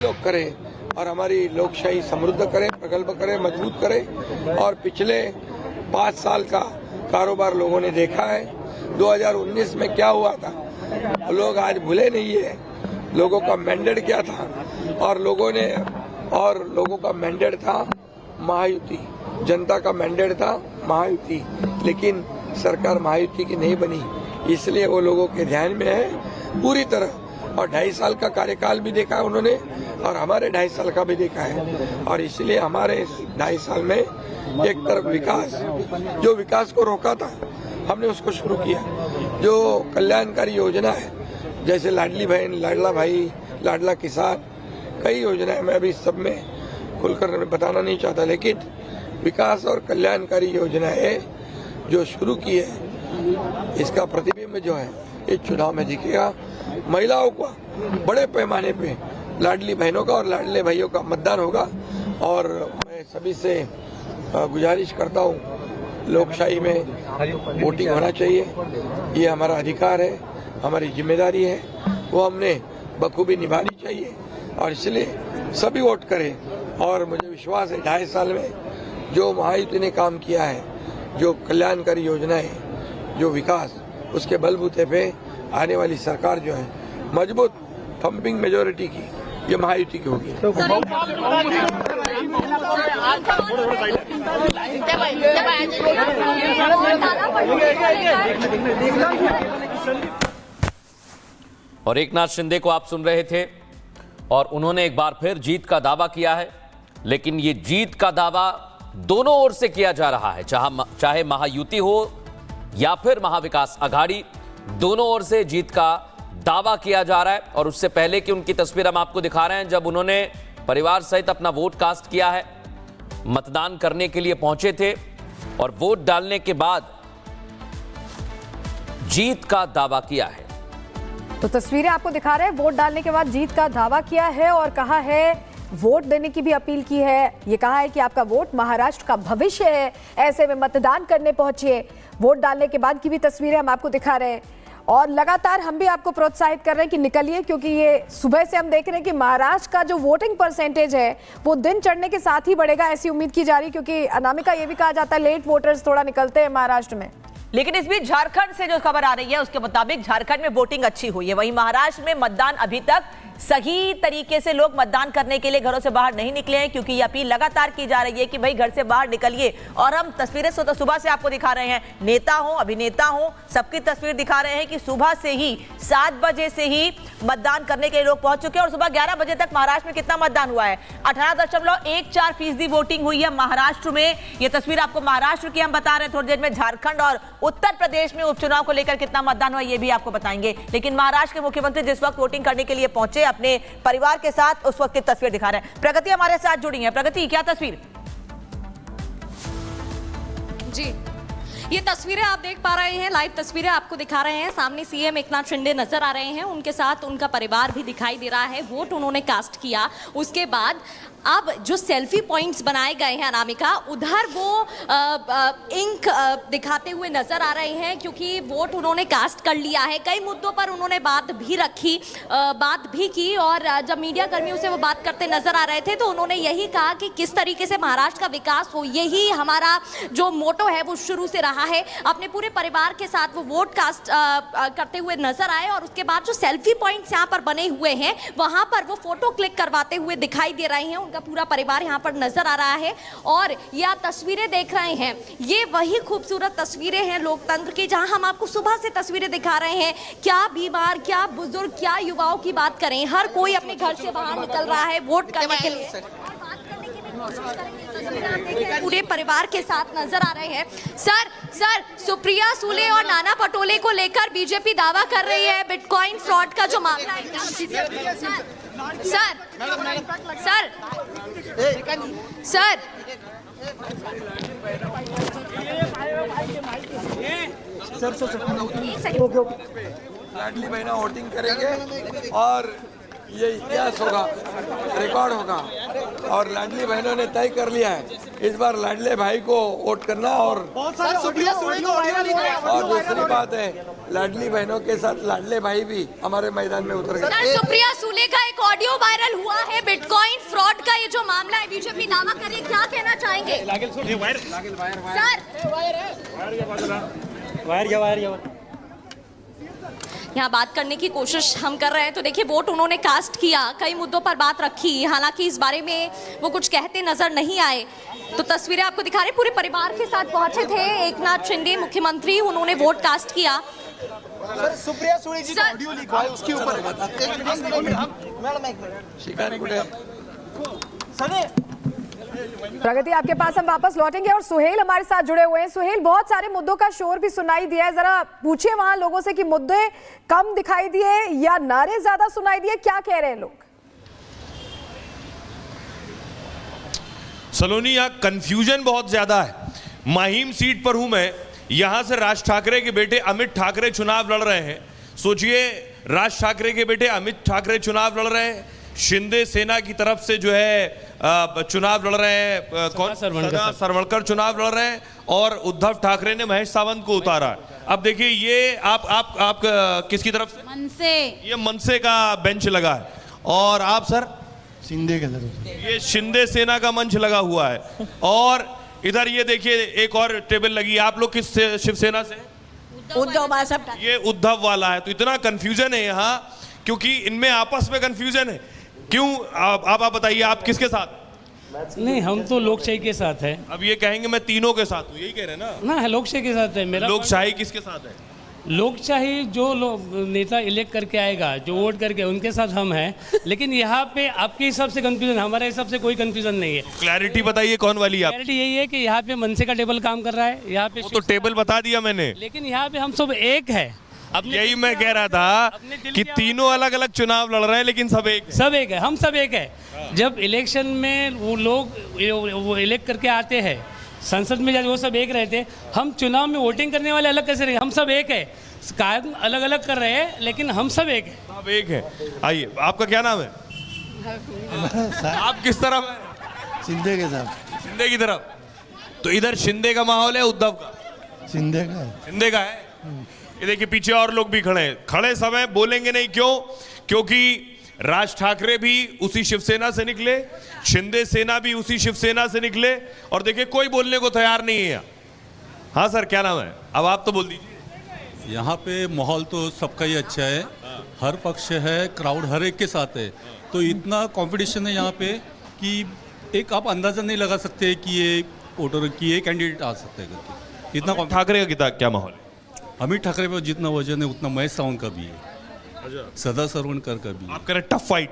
लोग करें और हमारी लोकशाही समृद्ध करें, प्रगल्भ करें, मजबूत करें। और पिछले 5 साल का कारोबार लोगों ने देखा है। 2019 में क्या हुआ था लोग आज भूले नहीं है। लोगों का मैंडेट क्या था और लोगों का मैंडेट था महायुति। जनता का मैंडेट था महायुति, लेकिन सरकार महायुति की नहीं बनी, इसलिए वो लोगों के ध्यान में है पूरी तरह। और 2.5 साल का कार्यकाल भी देखा है उन्होंने और हमारे 2.5 साल का भी देखा है। और इसलिए हमारे 2.5 साल में एक तरफ विकास, जो विकास को रोका था हमने उसको शुरू किया। जो कल्याणकारी योजना है जैसे लाडली बहन, लाडला भाई, लाडला किसान, कई योजनाएं मैं अभी सब में खुलकर बताना नहीं चाहता, लेकिन विकास और कल्याणकारी योजनाएं जो शुरू की है इसका प्रतिबिंब जो है ये चुनाव में दिखेगा। महिलाओं को बड़े पैमाने पे लाडली बहनों का और लाडले भाइयों का मतदान होगा। और मैं सभी से गुजारिश करता हूँ, लोकशाही में वोटिंग होना चाहिए, ये हमारा अधिकार है, हमारी जिम्मेदारी है, वो हमने बखूबी निभानी चाहिए। और इसलिए सभी वोट करें। और मुझे विश्वास है 2.5 साल में जो महायुति ने काम किया है, जो कल्याणकारी योजनाएं, जो विकास, उसके बलबूते पे आने वाली सरकार जो है मजबूत थम्पिंग मेजोरिटी की, ये महायुति की होगी। और एकनाथ शिंदे को आप सुन रहे थे और उन्होंने एक बार फिर जीत का दावा किया है, लेकिन ये जीत का दावा दोनों ओर से किया जा रहा है, चाहे महायुति हो या फिर महाविकास आघाड़ी, दोनों ओर से जीत का दावा किया जा रहा है। और उससे पहले कि उनकी तस्वीर हम आपको दिखा रहे हैं, जब उन्होंने परिवार सहित अपना वोट कास्ट किया है, मतदान करने के लिए पहुंचे थे और वोट डालने के बाद जीत का दावा किया है। तो तस्वीरें आपको दिखा रहे हैं, वोट डालने के बाद जीत का दावा किया है और कहा है, वोट देने की भी अपील की है। ये कहा है कि आपका वोट महाराष्ट्र का भविष्य है, ऐसे में मतदान करने पहुंचे। वोट डालने के बाद की भी तस्वीरें हम आपको दिखा रहे हैं और लगातार हम भी आपको प्रोत्साहित कर रहे हैं कि निकलिए, क्योंकि ये सुबह से हम देख रहे हैं कि महाराष्ट्र का जो वोटिंग परसेंटेज है वो दिन चढ़ने के साथ ही बढ़ेगा, ऐसी उम्मीद की जा रही है। क्योंकि अनामिका, ये भी कहा जाता है लेट वोटर्स थोड़ा निकलते हैं महाराष्ट्र में। लेकिन इस बीच झारखंड से जो खबर आ रही है उसके मुताबिक झारखंड में वोटिंग अच्छी हुई है। वहीं महाराष्ट्र में मतदान अभी तक सही तरीके से लोग मतदान करने के लिए घरों से बाहर नहीं निकले हैं, क्योंकि ये अपील लगातार की जा रही है कि भाई घर से बाहर निकलिए। और हम तस्वीरें सुबह से आपको दिखा रहे हैं, नेता हो, अभिनेता हो, सबकी तस्वीर दिखा रहे हैं कि सुबह से ही 7 बजे से ही मतदान करने के लिए लोग पहुंच चुके हैं। और सुबह 11 बजे तक महाराष्ट्र में कितना मतदान हुआ है? 18.14% वोटिंग हुई है महाराष्ट्र में। ये तस्वीर आपको महाराष्ट्र की हम बता रहे हैं। थोड़ी देर में झारखंड और उत्तर प्रदेश में उपचुनाव को लेकर कितना मतदान हुआ ये भी आपको बताएंगे। लेकिन महाराष्ट्र के मुख्यमंत्री जिस वक्त वोटिंग करने के लिए पहुंचे अपने परिवार के साथ, उस वक्त की तस्वीर दिखा रहे हैं। प्रगति हमारे साथ जुड़ी है। प्रगति, क्या तस्वीर? जी, ये तस्वीरें आप देख पा रहे हैं, लाइव तस्वीरें आपको दिखा रहे हैं। सामने सीएम एकनाथ शिंदे नजर आ रहे हैं, उनके साथ उनका परिवार भी दिखाई दे रहा है। वोट उन्होंने कास्ट किया, उसके बाद अब जो सेल्फी पॉइंट्स बनाए गए हैं अनामिका, उधर वो इंक दिखाते हुए नजर आ रहे हैं, क्योंकि वोट उन्होंने कास्ट कर लिया है। कई मुद्दों पर उन्होंने बात भी की और जब मीडिया कर्मियों से वो बात करते नजर आ रहे थे तो उन्होंने यही कहा कि किस तरीके से महाराष्ट्र का विकास हो, यही हमारा जो मोटो है वो शुरू से रहा है। अपने पूरे परिवार के साथ वो वोट कास्ट करते हुए नजर आए और उसके बाद जो सेल्फी पॉइंट्स यहाँ पर बने हुए हैं वहां पर वो फोटो क्लिक करवाते हुए दिखाई दे रहे हैं। उनका पूरा परिवार यहाँ पर नजर आ रहा है और ये आप तस्वीरें देख रहे हैं, ये वही खूबसूरत तस्वीरें हैं लोकतंत्र की, जहां हम आपको सुबह से तस्वीरें दिखा रहे हैं। क्या बीमार, क्या बुजुर्ग, क्या युवाओं की बात करें, हर कोई अपने घर से बाहर निकल रहा है वोट करने के लिए। पूरे परिवार के साथ नजर आ रहे हैं। सर, सुप्रिया सुले और नाना पटोले को लेकर बीजेपी दावा कर रही है बिटकॉइन फ्रॉड का जो मामला है। लाडली बहना वोटिंग करेंगे और ये इतिहास होगा, रिकॉर्ड होगा। और लाडली बहनों ने तय कर लिया है इस बार लाडले भाई को वोट करना। और दूसरी बात है, लाडली बहनों के साथ लाडले भाई भी हमारे मैदान में उतर गए। सर, सुप्रिया सुले का एक ऑडियो वायरल हुआ है, बिटकॉइन फ्रॉड का ये जो मामला है, बीजेपी दावा कर रही है, क्या कहना चाहेंगे सर? यहाँ बात करने की कोशिश हम कर रहे हैं। तो देखिए, वोट उन्होंने कास्ट किया, कई मुद्दों पर बात रखी, हालांकि इस बारे में वो कुछ कहते नजर नहीं आए। तो तस्वीरें आपको दिखा रहे, पूरे परिवार के साथ पहुंचे थे एकनाथ शिंदे मुख्यमंत्री, उन्होंने वोट कास्ट किया। सर, सुप्रिया सुले जी का ऑडियो लीक हुआ है, उसके ऊपर शिकार कुठे? प्रगति, आपके पास हम वापस लौटेंगे और सुहेल हमारे साथ जुड़े हुए हैं। सुहेल, बहुत सारे मुद्दों का शोर भी सुनाई दिया है, जरा पूछिए वहां लोगों से कि मुद्दे कम दिखाई दिए या नारे ज्यादा सुनाई दिए, क्या कह रहे हैं लोग? सलोनी, यहाँ कंफ्यूजन बहुत ज्यादा है। माहिम सीट पर हूं मैं, यहां से राज ठाकरे के बेटे अमित ठाकरे चुनाव लड़ रहे हैं। सोचिए, राज ठाकरे के बेटे अमित ठाकरे चुनाव लड़ रहे हैं, शिंदे सेना की तरफ से जो है चुनाव लड़ रहे हैं, कौन सदा सरवणकर चुनाव लड़ रहे हैं, और उद्धव ठाकरे ने महेश सावंत को उतारा। अब देखिए, ये आप किसकी तरफ से? मनसे। ये मनसे का बेंच लगा है, और आप सर? शिंदे के तरफ। ये शिंदे सेना का मंच लगा हुआ है, और इधर ये देखिए एक और टेबल लगी है। आप लोग किस शिवसेना से? उद्धव। ये उद्धव वाला है। तो इतना कंफ्यूजन है यहाँ, क्योंकि इनमें आपस में कंफ्यूजन है। क्यों? आप बताइए, आप किसके साथ? नहीं, हम तो लोकशाही के साथ है। अब ये कहेंगे मैं तीनों के साथ हूँ, यही कह रहे हैं ना? ना, लोकशाही के साथ है मेरा। लोकशाही किसके साथ है? लोकशाही जो नेता इलेक्ट करके आएगा, जो वोट करके, उनके साथ हम हैं। लेकिन यहाँ पे आपके हिसाब से कंफ्यूजन, हमारे हिसाब से कोई कंफ्यूजन नहीं है। क्लैरिटी बताइए कौन वाली आप? क्लैरिटी यही है कि यहाँ पे मनसे का टेबल काम कर रहा है, यहाँ पे वो तो टेबल बता दिया मैंने, लेकिन यहाँ पे हम सब एक है। यही मैं कह रहा था कि तीनों अलग अलग चुनाव लड़ रहे हैं, लेकिन सब एक है, हम सब एक है। जब इलेक्शन में वो लोग वो इलेक्ट करके आते हैं, संसद में जब वो सब एक रहते, हम चुनाव में वोटिंग करने वाले अलग कैसे रहेंगे? हम सब एक है, कायम अलग अलग कर रहे हैं, लेकिन हम सब एक है। सब एक है। आइए, आपका क्या नाम है? आप किस तरफ है? शिंदे के साथ। शिंदे की तरफ। तो इधर शिंदे का माहौल है, उद्धव का? शिंदे का। शिंदे का है। ये देखिए, पीछे और लोग भी खड़े हैं। खड़े समय बोलेंगे नहीं, क्यों? क्योंकि राज ठाकरे भी उसी शिवसेना से निकले, शिंदे सेना भी उसी शिवसेना से निकले, और देखिए कोई बोलने को तैयार नहीं है। हाँ सर, क्या नाम है? अब आप तो बोल दीजिए। यहाँ पे माहौल तो सबका ही अच्छा है, हर पक्ष है, क्राउड हर एक के साथ है। तो इतना कंपटीशन है यहाँ पे कि एक आप अंदाजा नहीं लगा सकते कि ये वोटर की ये कैंडिडेट आ सकते हैं करके। इतना ठाकरे का क्या माहौल है? अमित ठाकरे पर जितना वजन है उतना महेश सावंत का भी है, सदा सरवणकर का भी है। आप कह रहे टफ फाइट?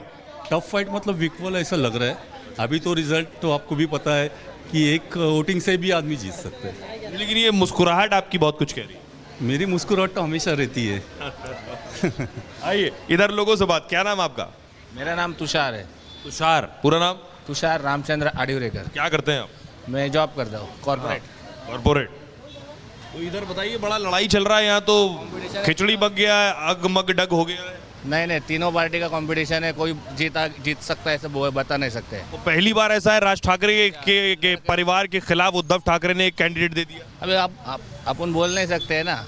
टफ फाइट मतलब विक्वल ऐसा लग रहा है। अभी तो रिजल्ट तो आपको भी पता है कि एक वोटिंग से भी आदमी जीत सकते हैं। लेकिन ये मुस्कुराहट आपकी बहुत कुछ कह रही है। मेरी मुस्कुराहट तो हमेशा रहती है। आइए, इधर लोगों से बात। क्या नाम आपका? मेरा नाम तुषार है। तुषार, पूरा नाम? तुषार रामचंद्र आडिवरेकर। क्या करते हैं आप? मैं जॉब करता हूँ, कॉर्पोरेट। तो इधर बताइए, बड़ा लड़ाई चल रहा है यहाँ, तो खिचड़ी बग गया है, अग मग डग हो गया है। नहीं, तीनों पार्टी का कंपटीशन है, कोई जीत सकता है ऐसे बता नहीं सकते। तो पहली बार ऐसा है, राज ठाकरे के परिवार के खिलाफ उद्धव ठाकरे ने एक कैंडिडेट दे दिया। अभी आप अपन बोल नहीं सकते है ना,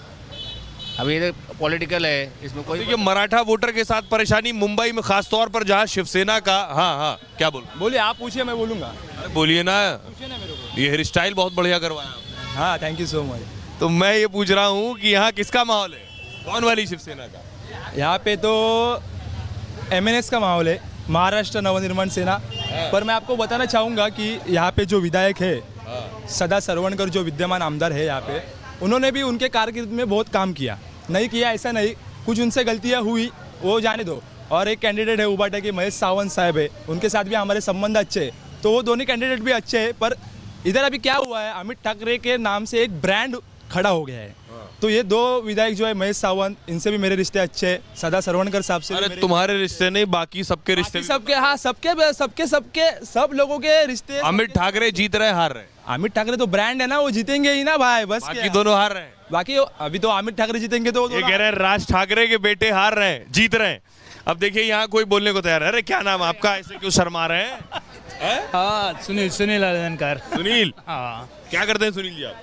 अभी ये पॉलिटिकल है, इसमें कोई। देखिए, मराठा वोटर के साथ परेशानी मुंबई में, खास तौर पर जहाँ शिवसेना का। हाँ, क्या बोलिए, आप पूछिए, मैं बोलूंगा। बोलिए ना, ये हेयर स्टाइल बहुत बढ़िया करवाया। हाँ, थैंक यू सो मच। तो मैं ये पूछ रहा हूँ कि यहाँ किसका माहौल है? कौन वाली शिवसेना का? यहाँ पे तो MNS का माहौल है, महाराष्ट्र नवनिर्माण सेना। पर मैं आपको बताना चाहूँगा कि यहाँ पे जो विधायक है सदा सरवणकर, जो विद्यमान आमदार है यहाँ पे, उन्होंने भी उनके कारकिर्द में बहुत काम किया। नहीं किया ऐसा नहीं, कुछ उनसे गलतियाँ हुई, वो जाने दो। और एक कैंडिडेट है उबाटा के महेश सावंत साहब है, उनके साथ भी हमारे संबंध अच्छे हैं, तो वो दोनों कैंडिडेट भी अच्छे हैं। पर इधर अभी क्या हुआ है, अमित ठाकरे के नाम से एक ब्रांड खड़ा हो गया है। तो ये दो विधायक जो है, महेश सावंत, इनसे भी मेरे रिश्ते अच्छे हैं, सदा सरवणकर साहब से। अरे तुम्हारे रिश्ते नहीं, बाकी सबके रिश्ते। सबके, हाँ, सबके सब लोगों के रिश्ते। अमित ठाकरे जीत रहे, हार रहे? अमित ठाकरे तो ब्रांड है ना, वो जीतेंगे ही ना भाई, बस। बाकी दोनों हार रहे हैं। बाकी अभी तो अमित ठाकरे जीतेंगे। तो ये कह रहे हैं राज ठाकरे के बेटे हार रहे हैं, जीत रहे हैं। अब देखिए, यहाँ कोई बोलने को तैयार है। अरे क्या नाम आपका? ऐसे क्यों शर्मा रहे हैं? हाँ, सुनील अलंकार। सुनील, हाँ। क्या करते हैं सुनील जी आप?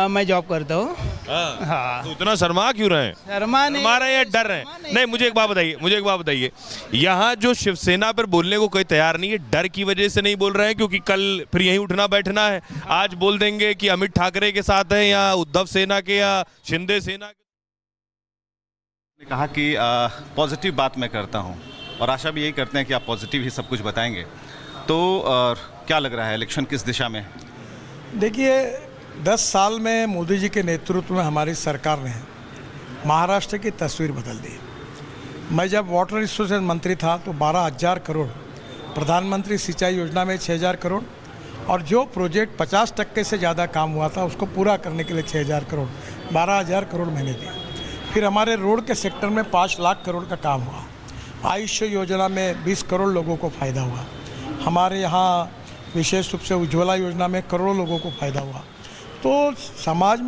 मैं जॉब करता हूँ। हाँ। तो इतना शर्मा क्यों रहे हैं? शर्मा नहीं, हमारा ये डर रहे हैं। नहीं, मुझे एक बात बताइए, यहाँ जो शिवसेना पर बोलने को कोई तैयार नहीं है, डर की वजह से नहीं बोल रहे हैं? क्योंकि कल फिर यहीं उठना बैठना है, आज बोल देंगे कि अमित ठाकरे के साथ है या उद्धव सेना के या शिंदे सेना के। कहा कि पॉजिटिव बात मैं करता हूं और आशा भी यही करते हैं कि आप पॉजिटिव ही सब कुछ बताएंगे। तो क्या लग रहा है, इलेक्शन किस दिशा में है? देखिए, 10 साल में मोदी जी के नेतृत्व में हमारी सरकार ने महाराष्ट्र की तस्वीर बदल दी। मैं जब वाटर रिसोर्सेज मंत्री था तो 12,000 करोड़, प्रधानमंत्री सिंचाई योजना में 6,000 करोड़, और जो प्रोजेक्ट 50% से ज़्यादा काम हुआ था उसको पूरा करने के लिए 6,000 करोड़, 12,000 करोड़ मैंने दिए। फिर हमारे रोड के सेक्टर में 5 लाख करोड़ का काम हुआ। आयुष्य योजना में 20 करोड़ लोगों को फ़ायदा हुआ। हमारे यहाँ विशेष रूप से उज्ज्वला योजना में करोड़ों लोगों को फ़ायदा हुआ। तो समाज में